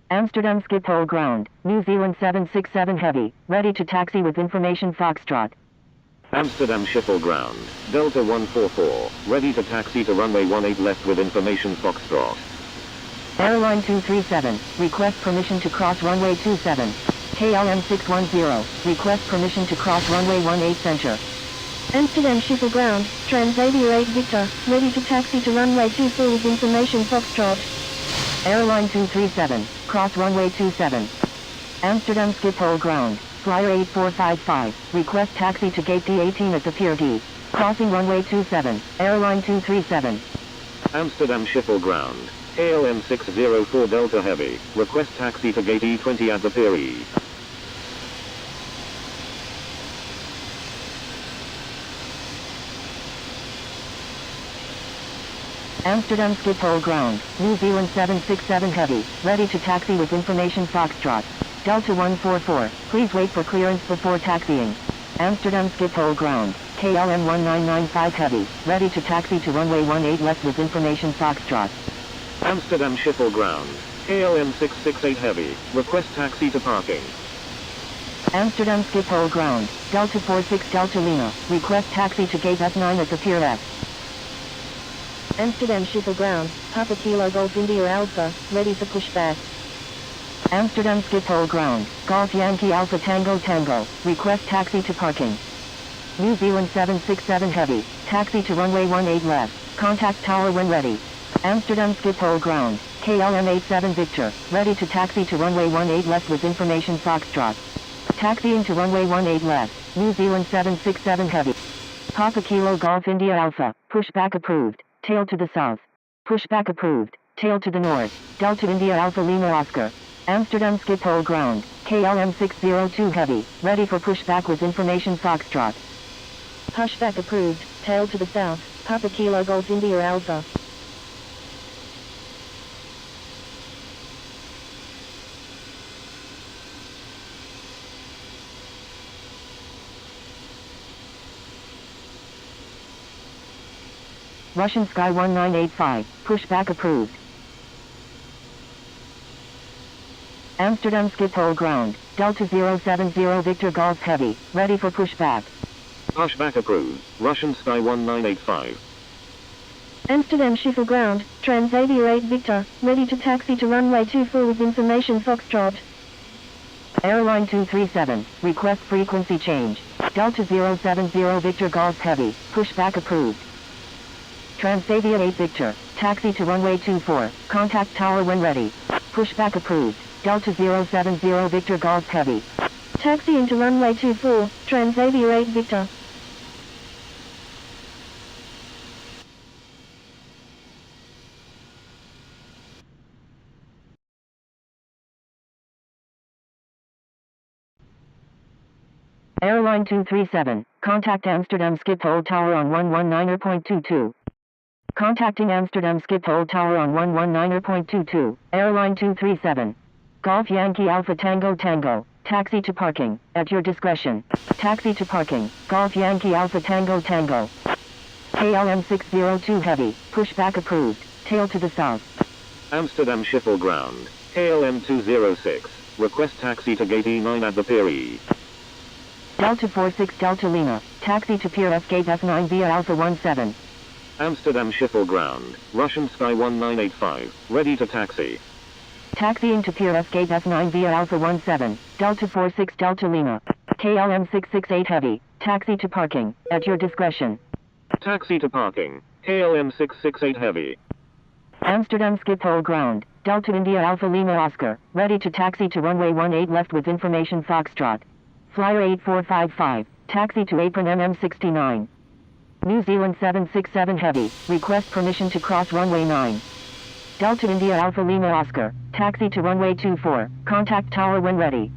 Amsterdam Schiphol ground, New Zealand 767 Heavy, ready to taxi with information Foxtrot. Amsterdam Schiphol ground, Delta 144, ready to taxi to runway 18 left with information Foxtrot. Airline 237, request permission to cross runway 27. KLM 610, request permission to cross runway 18 center. Amsterdam Schiphol ground, Transavia 8 Victor, ready to taxi to runway 24 with information Foxtrot. Airline 237, cross runway 27. Amsterdam Schiphol ground, Flyer 8455, request taxi to gate D18 at the Pier D. Crossing runway 27, Airline 237. Amsterdam Schiphol ground, KLM 604 Delta Heavy, request taxi to gate E20 at the Pier E. Amsterdam Schiphol ground, New Zealand 767 Heavy, ready to taxi with information Foxtrot. Delta 144, please wait for clearance before taxiing. Amsterdam Schiphol ground, KLM 1995 Heavy, ready to taxi to runway 18 left with information Foxtrot. Amsterdam Schiphol ground, KLM 668 Heavy, request taxi to parking. Amsterdam Schiphol ground, Delta 46 Delta Lima, request taxi to gate F9 at the Pier F. Amsterdam Schiphol ground, Papa Kilo Golf India Alpha, ready for pushback. Amsterdam Schiphol ground, Golf Yankee Alpha Tango Tango, request taxi to parking. New Zealand 767 Heavy, taxi to runway 18 left, contact tower when ready. Amsterdam Schiphol ground, KLM 87 Victor, ready to taxi to runway 18 left with information Foxtrot. Taxiing to runway 18 left, New Zealand 767 Heavy. Papa Kilo Golf India Alpha, pushback approved, tail to the south. Pushback approved, tail to the north, Delta India Alpha Lima Oscar. Amsterdam Schiphol ground, KLM 602 Heavy, ready for pushback with information Foxtrot. Pushback approved, tail to the south, Papa Kilo Golf India Alpha. Russian Sky 1985, pushback approved. Amsterdam Schiphol ground, Delta 070 Victor Golf Heavy, ready for pushback. Pushback approved, Russian Sky 1985. Amsterdam Schiphol ground, Transavia 8 Victor, ready to taxi to runway 24 with information Foxtrot. Airline 237, request frequency change. Delta 070 Victor Golf Heavy, pushback approved. Transavia 8 Victor, taxi to runway 24, contact tower when ready. Pushback approved, Delta 070 Victor Golf Heavy. Taxi into runway 24, Transavia 8 Victor. Airline 237, contact Amsterdam Schiphol Tower on 119.22. Contacting Amsterdam Schiphol Tower on 119.22, Airline 237. Golf Yankee Alpha Tango Tango, taxi to parking, at your discretion. Taxi to parking, Golf Yankee Alpha Tango Tango. KLM 602 Heavy, pushback approved, tail to the south. Amsterdam Schiphol ground, KLM 206, request taxi to gate E9 at the Pier E. Delta 46 Delta Lima, taxi to Pier F gate F9 via Alpha 17. Amsterdam Schiphol ground, Russian Sky 1985, ready to taxi. Taxiing to Pier F gate F9 via Alpha 17, Delta 46 Delta Lima. KLM 668 Heavy, taxi to parking, at your discretion. Taxi to parking, KLM 668 Heavy. Amsterdam Schiphol ground, Delta India Alpha Lima Oscar, ready to taxi to runway 18 left with information Foxtrot. Flyer 8455, taxi to apron MM69. New Zealand 767 Heavy, request permission to cross runway 9. Delta India Alpha Lima Oscar, taxi to runway 24, contact tower when ready.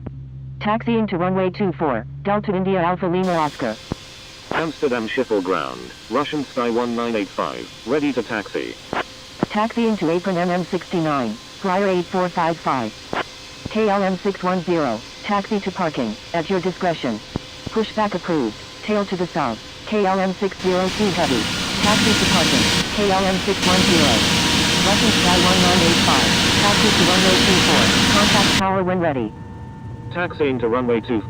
Taxiing to runway 24, Delta India Alpha Lima Oscar. Amsterdam Schiphol ground, Russian Sky 1985, ready to taxi. Taxiing to apron MM69, Flyer 8455. KLM 610, taxi to parking, at your discretion. Pushback approved, tail to the south. KLM 602 Heavy, taxi to parking, KLM 610. Russian Sky 1985. Taxi to runway 24. Contact tower when ready. Taxiing to runway 2.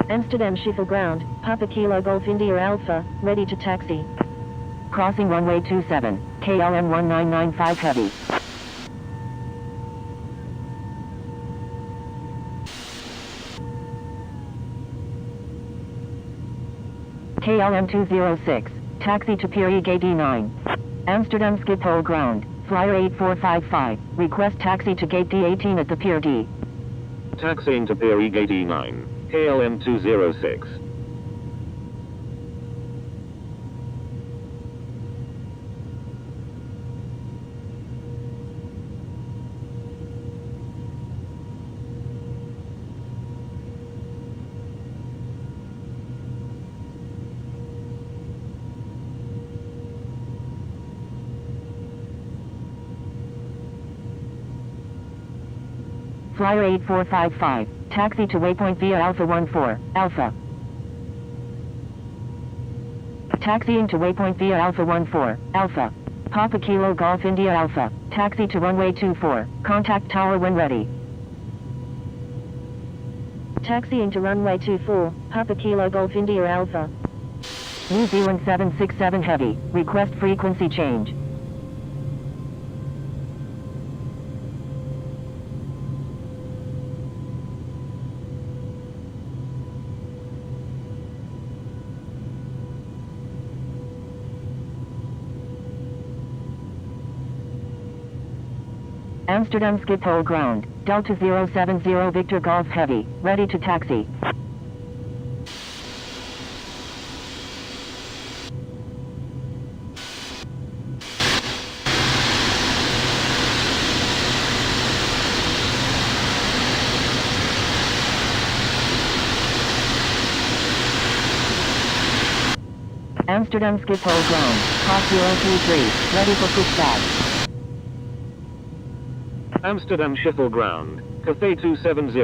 Amsterdam Schiphol Ground, Papa Kilo Golf India Alpha, ready to taxi. Crossing runway 27. KLM 1995 Heavy. KLM 206. Taxi to Pier Gate D9. Amsterdam Schiphol Ground. Flyer 8455. Request taxi to Gate D18 at the Pier D. Taxiing to Pier Gate E9. KLM 206. Flyer 8455. Taxi to waypoint via Alpha 14. Alpha. Taxiing to waypoint via Alpha 14. Alpha. Papa Kilo Golf India Alpha. Taxi to runway 24. Contact tower when ready. Taxiing to runway 24, Papa Kilo Golf India Alpha. New Zealand 767 Heavy. Request frequency change. Amsterdam Schiphol Ground, Delta 070 Victor Golf Heavy, ready to taxi. Amsterdam Schiphol Ground, Hawk 023, ready for pushback. Amsterdam Schiphol Ground, Cathay 270,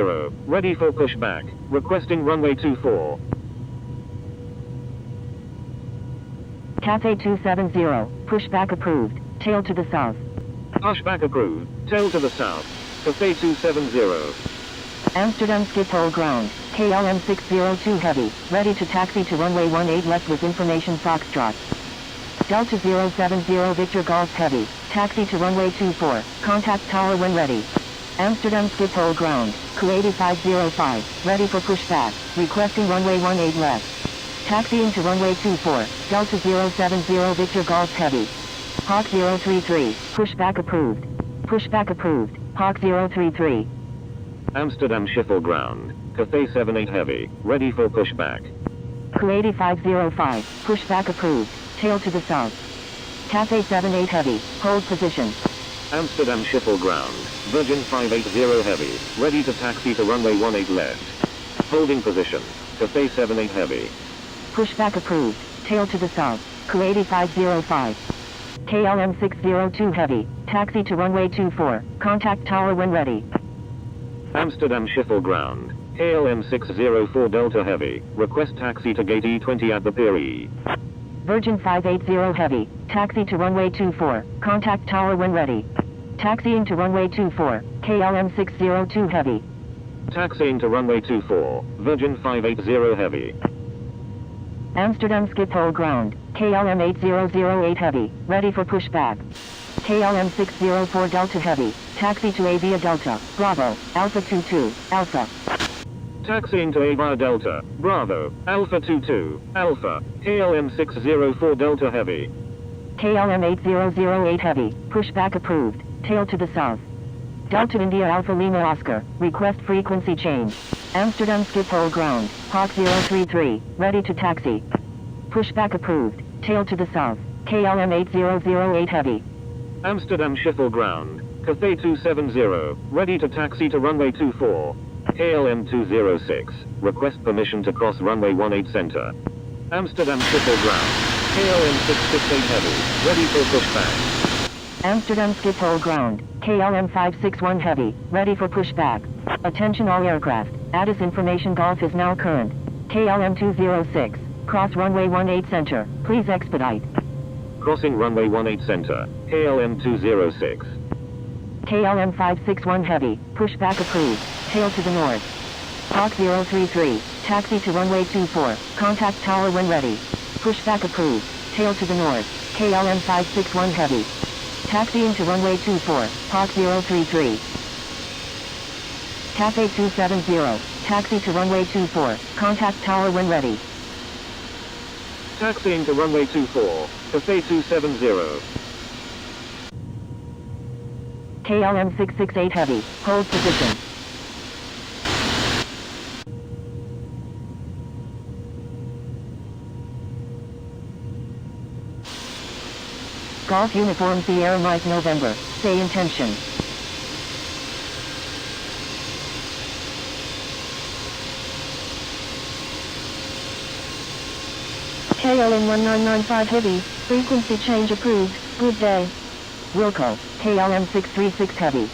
ready for pushback, requesting runway 24. Cathay 270, pushback approved, tail to the south. Pushback approved, tail to the south, Cathay 270. Amsterdam Schiphol Ground, KLM 602 Heavy, ready to taxi to runway 18 left with information Foxtrot. Delta 070 Victor Golf Heavy, taxi to runway 24, contact tower when ready. Amsterdam Schiphol Ground, Kuwait 505, ready for pushback, requesting runway 18 left. Taxiing to runway 24, Delta 070 Victor Golf Heavy. Hawk 033, pushback approved. Pushback approved, Hawk 033. Amsterdam Schiphol Ground, Cathay 78 Heavy, ready for pushback. Kuwait 505, pushback approved, tail to the south. Cathay 78 Heavy, hold position. Amsterdam Schiphol Ground, Virgin 580 Heavy, ready to taxi to runway 18 left. Holding position, Cathay 78 Heavy. Pushback approved, tail to the south, Kuwait 505. KLM 602 Heavy, taxi to runway 24, contact tower when ready. Amsterdam Schiphol Ground, KLM 604 Delta Heavy, request taxi to gate E20 at the Pier E. Virgin 580 Heavy, taxi to runway 24, contact tower when ready. Taxiing to runway 24, KLM 602 Heavy. Taxiing to runway 24, Virgin 580 Heavy. Amsterdam Schiphol Ground, KLM 8008 Heavy, ready for pushback. KLM 604 Delta Heavy, taxi to Avia Delta, Bravo, Alpha 22, Alpha. Taxiing to Avia Delta, Bravo, Alpha 22, Alpha, KLM 604 Delta Heavy. KLM 8008 Heavy, pushback approved, tail to the south. Delta India Alpha Lima Oscar, request frequency change. Amsterdam Schiphol Ground, Hawk 033, ready to taxi. Pushback approved, tail to the south. KLM 8008 Heavy. Amsterdam Schiphol Ground, Cathay 270, ready to taxi to runway 24. KLM 206, request permission to cross runway 18 center. Amsterdam Schiphol Ground, KLM 668 Heavy, ready for pushback. Amsterdam Schiphol Ground, KLM 561 Heavy, ready for pushback. Attention all aircraft, ATIS information Golf is now current. KLM 206, cross runway 18 center, please expedite. Crossing runway 18 center, KLM 206. KLM 561 Heavy, pushback approved, tail to the north. Hawk 033, taxi to runway 24, contact tower when ready. Pushback approved, tail to the north, KLM 561 Heavy. Taxiing to runway 24, Hawk 033. Cathay 270, taxi to runway 24, contact tower when ready. Taxiing to runway 24, Cathay 270. KLM 668 Heavy, hold position. Golf Uniform Sierra Mike November, say intention. KLM 1995 Heavy, frequency change approved, good day. Wilco, KLM 636 Heavy.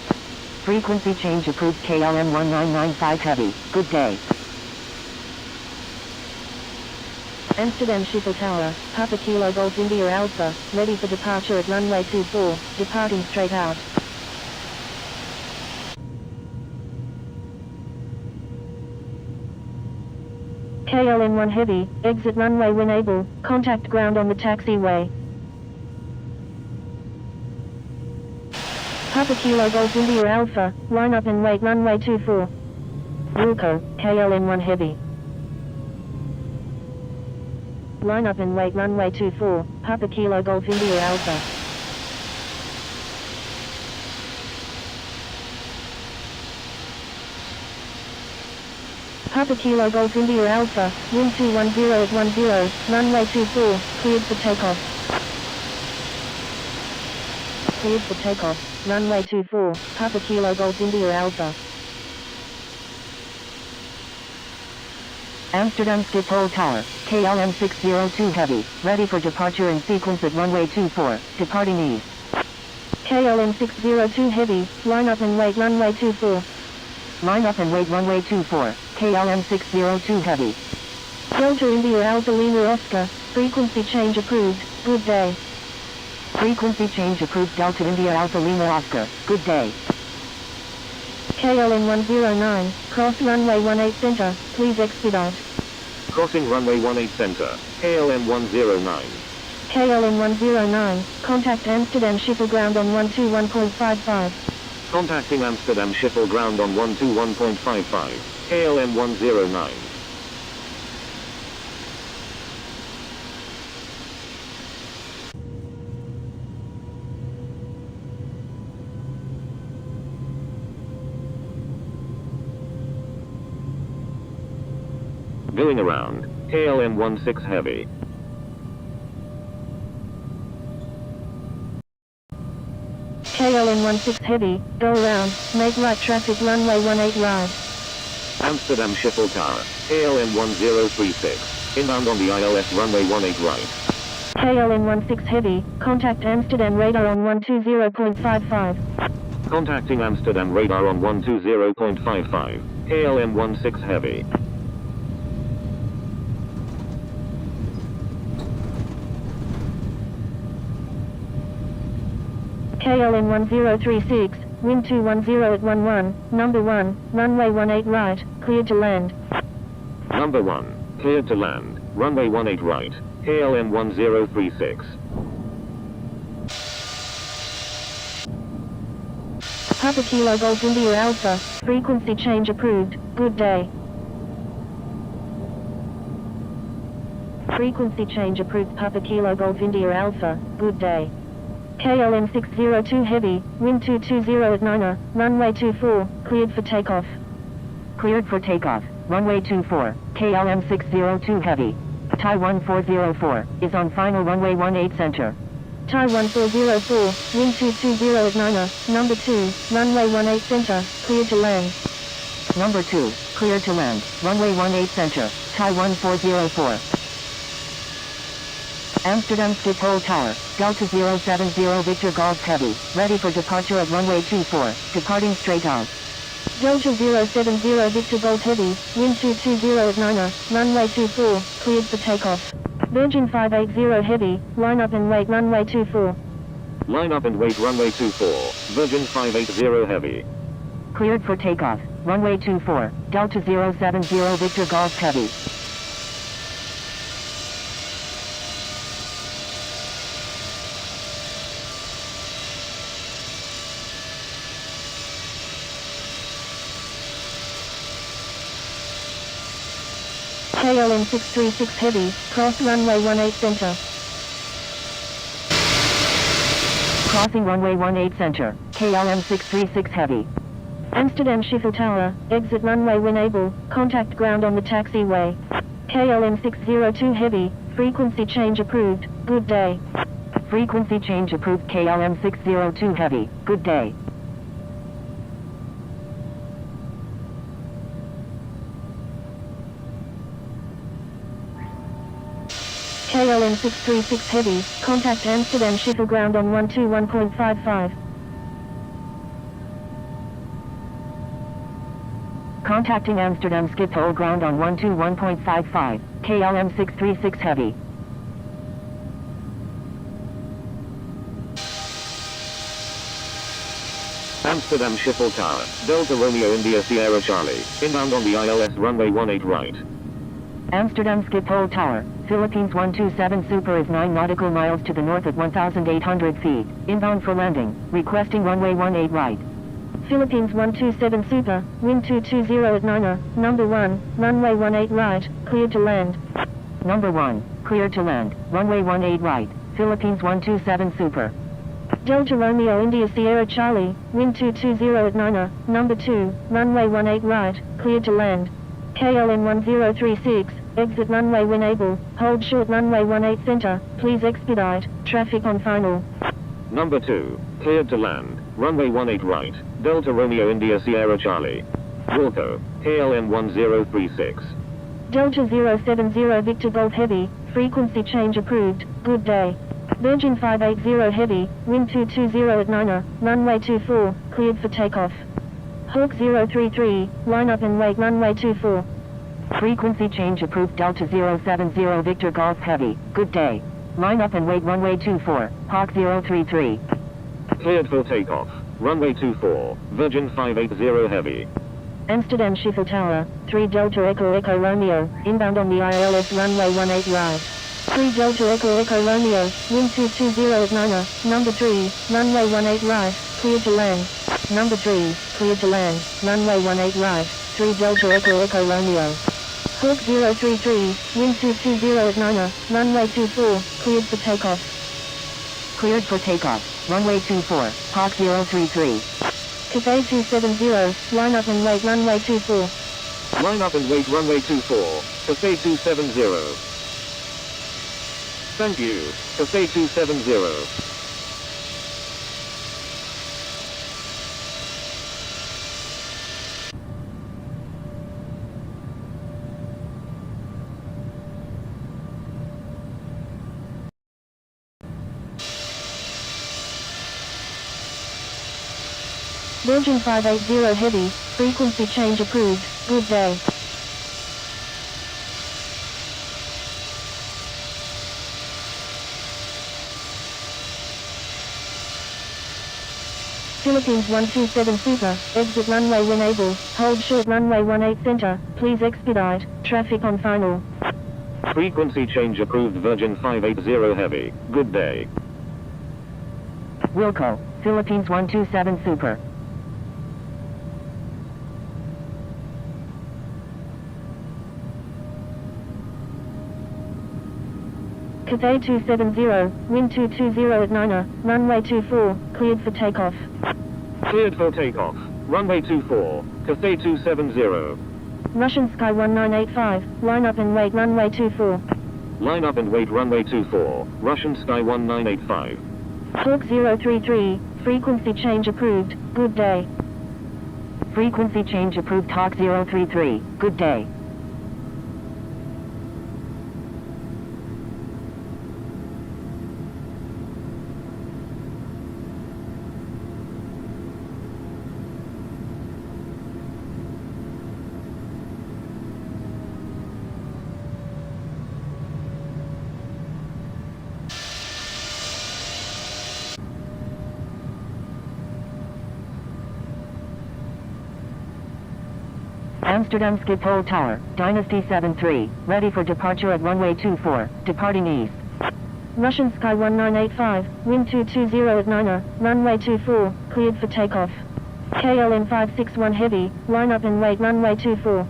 Frequency change approved KLM 1995 Heavy, good day. Amsterdam Schiphol Tower, Papa Kilo Golf India Alpha, ready for departure at runway 24, departing straight out. KLM 1 Heavy, exit runway when able, contact ground on the taxiway. Papa Kilo Golf India Alpha, line up and wait runway 24. Wilco, KLM 1 Heavy. Line up and wait runway 24, Papa Kilo Golf India Alpha. Papa Kilo Golf India Alpha, wind 210 at 10, runway 24, cleared for takeoff. Cleared for takeoff, runway 24, Papa Kilo Golf India Alpha. Amsterdam Schiphol Tower, KLM 602 Heavy, ready for departure in sequence at runway 24, departing east. KLM 602 Heavy, line up and wait runway 24. Line up and wait runway 24, KLM 602 Heavy. Delta India Alpha Lima Oscar, frequency change approved, good day. Frequency change approved Delta India Alpha Lima Oscar, good day. KLM 109, cross runway 18 center, please expedite. Crossing runway 18 center, KLM 109. KLM 109, contact Amsterdam Schiphol ground on 121.55. Contacting Amsterdam Schiphol ground on 121.55, KLM 109. Going around, KLM 16 Heavy. KLM 16 Heavy, go around, make right traffic runway 18 right. Amsterdam Schiphol Tower, KLM 1036, inbound on the ILS runway 18 right. KLM 16 Heavy, contact Amsterdam radar on 120.55. Contacting Amsterdam radar on 120.55, KLM 16 Heavy. KLM 1036, wind 210 at 11, number 1, runway 18 right, cleared to land. Number 1, cleared to land, runway 18 right, KLM 1036. Papa Kilo Golf India Alpha, frequency change approved, good day. Frequency change approved Papa Kilo Golf India Alpha, good day. KLM 602 Heavy, wind 220 at 9, runway 24, cleared for takeoff. Cleared for takeoff, runway 24, KLM 602 Heavy. Thai 1404, is on final runway 18 center. Thai 1404, wind 220 at 9, number 2, runway 18 center, cleared to land. Number 2, cleared to land, runway 18 center, Thai 1404. Amsterdam Schiphol Tower, Delta 070 Victor Golf Heavy, ready for departure at runway 24, departing straight out. Delta 070 Victor Golf Heavy, wind 220 at 9, runway 24, cleared for takeoff. Virgin 580 Heavy, line up and wait runway 24. Line up and wait runway 24, Virgin 580 heavy. Cleared for takeoff. Runway 24, Delta 070 Victor Golf Heavy. KLM 636 Heavy, cross runway 18 center. Crossing runway 18 center, KLM 636 Heavy. Amsterdam Schiphol Tower, exit runway when able, contact ground on the taxiway. KLM 602 Heavy, frequency change approved, good day. Frequency change approved KLM 602 Heavy, good day. KLM 636 Heavy, contact Amsterdam Schiphol ground on 121.55. Contacting Amsterdam Schiphol ground on 121.55, KLM 636 Heavy. Amsterdam Schiphol Tower, Delta Romeo India Sierra Charlie, inbound on the ILS runway 18 right. Amsterdam Schiphol Tower, Philippines 127 Super is 9 nautical miles to the north at 1,800 feet, inbound for landing, requesting runway 18 right. Philippines 127 Super, wind 220 at 9er, number 1, runway 18 right, cleared to land. Number 1, cleared to land, runway 18 right, Philippines 127 Super. Delta Romeo India Sierra Charlie, wind 220 at 9er, number 2, runway 18 right, cleared to land. KLM 1036, exit runway when able, hold short runway 18 center, please expedite, traffic on final. Number 2, cleared to land, runway 18 right, Delta Romeo India Sierra Charlie. Wilco, KLM 1036. Delta 070 Victor Golf Heavy, frequency change approved, good day. Virgin 580 Heavy, wind 220 at 9er, runway 24, cleared for takeoff. Hawk 033, line up and wait runway 24. Frequency change approved Delta 070 Victor Golf Heavy, good day. Line up and wait runway 24, Hawk 033. Cleared for takeoff, runway 24, Virgin 580 heavy. Amsterdam Schiphol Tower, 3 Delta Echo Echo Romeo, inbound on the ILS runway 18 right. 3 Delta Echo Echo Romeo, wind 220 at 9er, number 3, runway 18 right, cleared to land. Number 3, cleared to land, runway 18 right, 3 Delta Echo Echo Romeo. Hawk 033, wind 220 at 9er, runway 24, cleared for takeoff. Cleared for takeoff, runway 24, Hawk 033. Cathay 270, line up and wait runway 24. Line up and wait runway 24, Cathay 270. Thank you, Cathay 270. Virgin 580 Heavy, frequency change approved, good day. Philippines 127 Super, exit runway when able, hold short runway 18 center, please expedite, traffic on final. Frequency change approved Virgin 580 heavy, good day. Wilco, Philippines 127 Super. Cathay 270, wind 220 at 9er, runway 24, cleared for takeoff. Cleared for takeoff, runway 24, Cathay 270. Russian Sky 1985, line up and wait runway 24. Line up and wait runway 24, Russian Sky 1985. Hawk 033, frequency change approved, good day. Frequency change approved Hawk 033, good day. Amsterdam Schiphol Tower, Dynasty 73, ready for departure at runway 24, departing east. Russian Sky 1985, wind 220 at 9er, runway 24, cleared for takeoff. KLM 561 Heavy, line up and wait runway 24.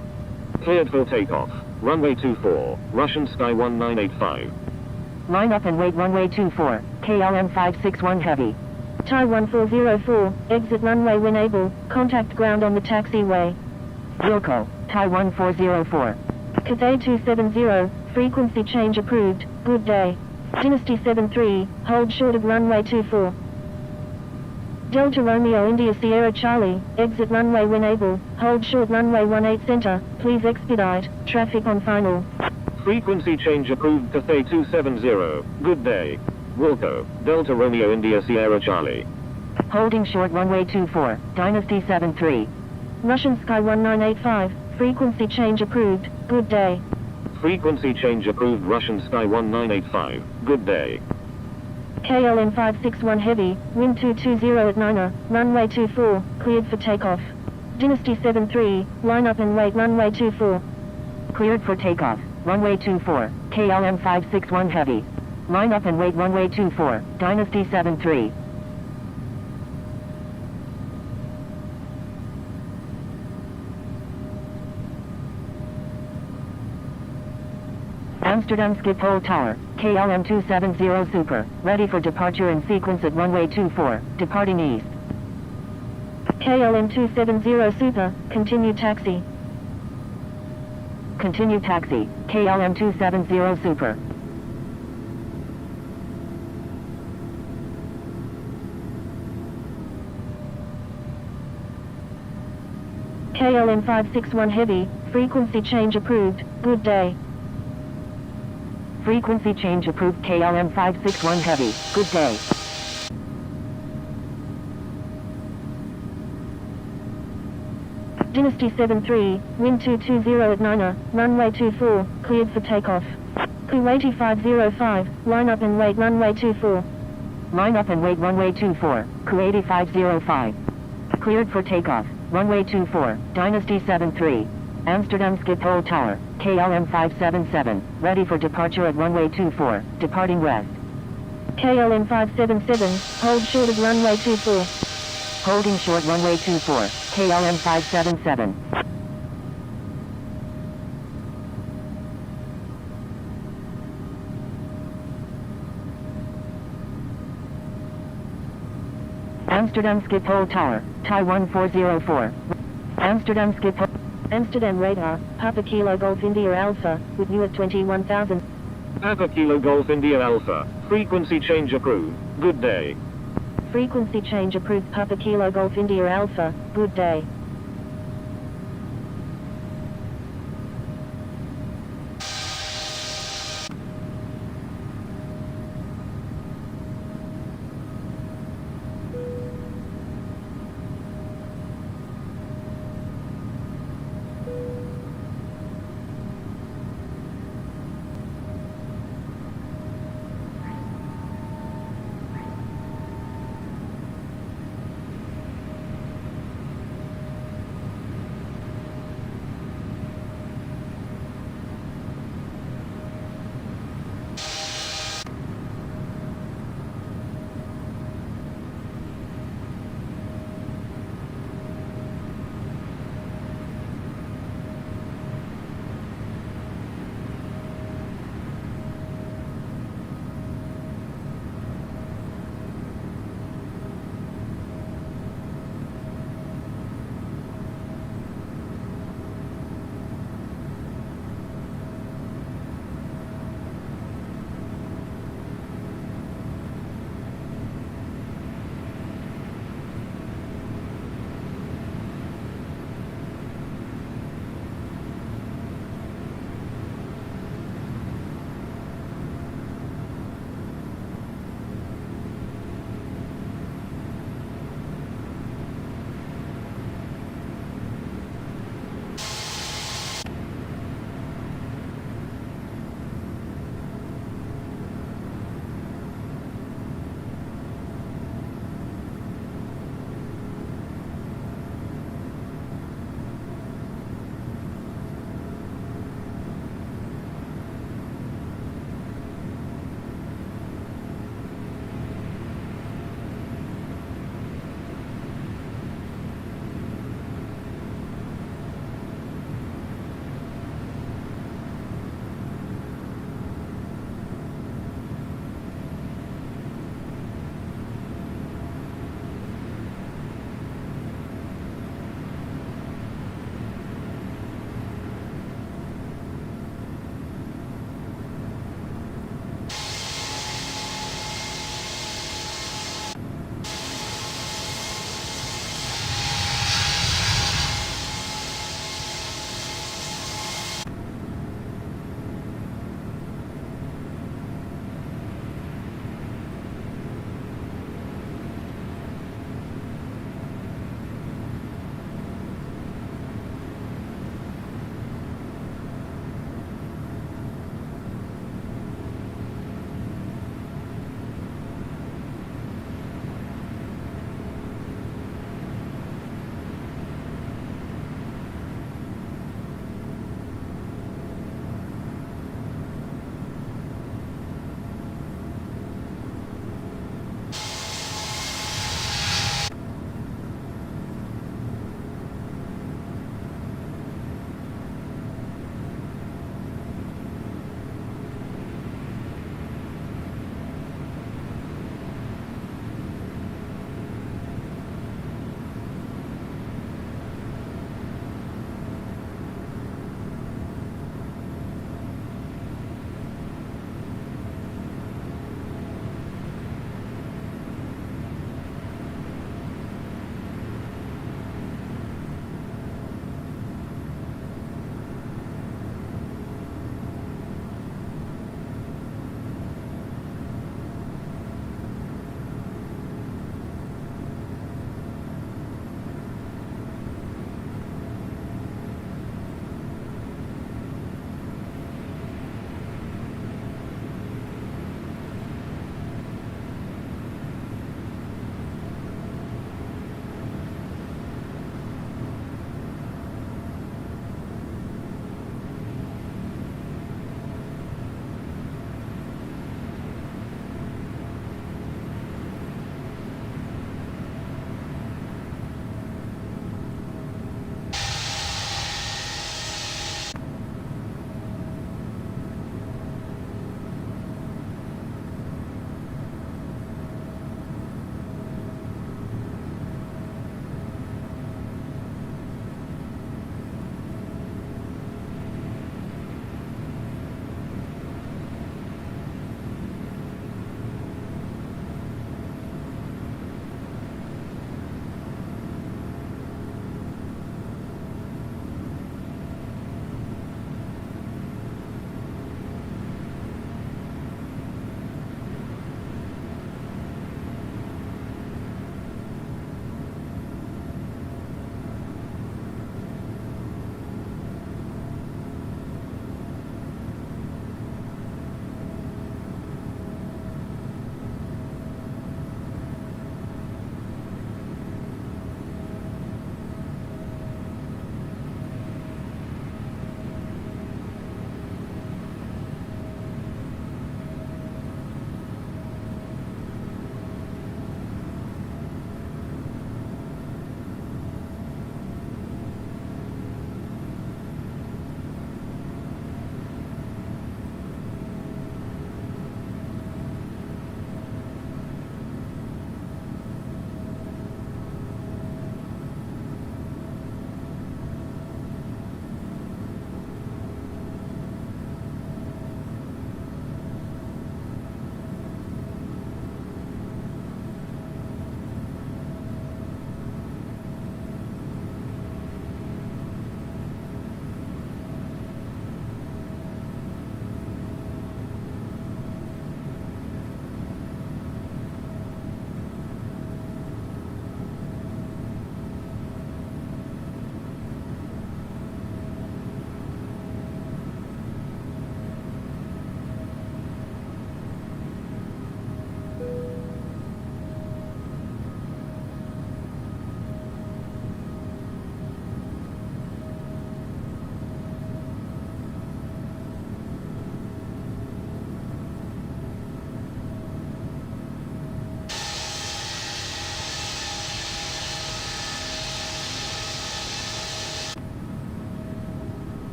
Cleared for takeoff. Runway 24, Russian Sky 1985. Line up and wait runway 24, KLM 561 Heavy. Thai 1404, exit runway when able, contact ground on the taxiway. Wilco, Thai 1404. Cathay 270, frequency change approved, good day. Dynasty 73, hold short of runway 24. Delta Romeo India Sierra Charlie, exit runway when able, hold short runway 18 center, please expedite, traffic on final. Frequency change approved Cathay 270, good day. Wilco, Delta Romeo India Sierra Charlie. Holding short runway 24, Dynasty 73. Russian Sky 1985, frequency change approved, good day. Frequency change approved Russian Sky 1985, good day. KLM 561 Heavy, wind 220 at 9er, runway 24, cleared for takeoff. Dynasty 73, line up and wait runway 24. Cleared for takeoff, runway 24, KLM 561 Heavy. Line up and wait runway 24, Dynasty 73. Amsterdam Schiphol Tower, KLM 270 Super, ready for departure in sequence at runway 24, departing east. KLM 270 Super, continue taxi. Continue taxi, KLM 270 Super. KLM 561 Heavy, frequency change approved, good day. Frequency change approved KLM 561 Heavy, good day. Dynasty 73, wind 220 at 9er, runway 24, cleared for takeoff. Kuwaiti 505, line up and wait runway 24. Line up and wait runway 24, Kuwaiti 505. Cleared for takeoff, runway 24, Dynasty 73. Amsterdam Schiphol Tower, KLM 577, ready for departure at runway 24, departing west. KLM 577, hold short of runway 24. Holding short runway 24, KLM 577. Amsterdam Schiphol Tower, Thai 1404. Amsterdam Schiphol. Amsterdam radar, Papa Kilo Golf India Alpha, with you at 21,000. Papa Kilo Golf India Alpha, frequency change approved, good day. Frequency change approved Papa Kilo Golf India Alpha, good day.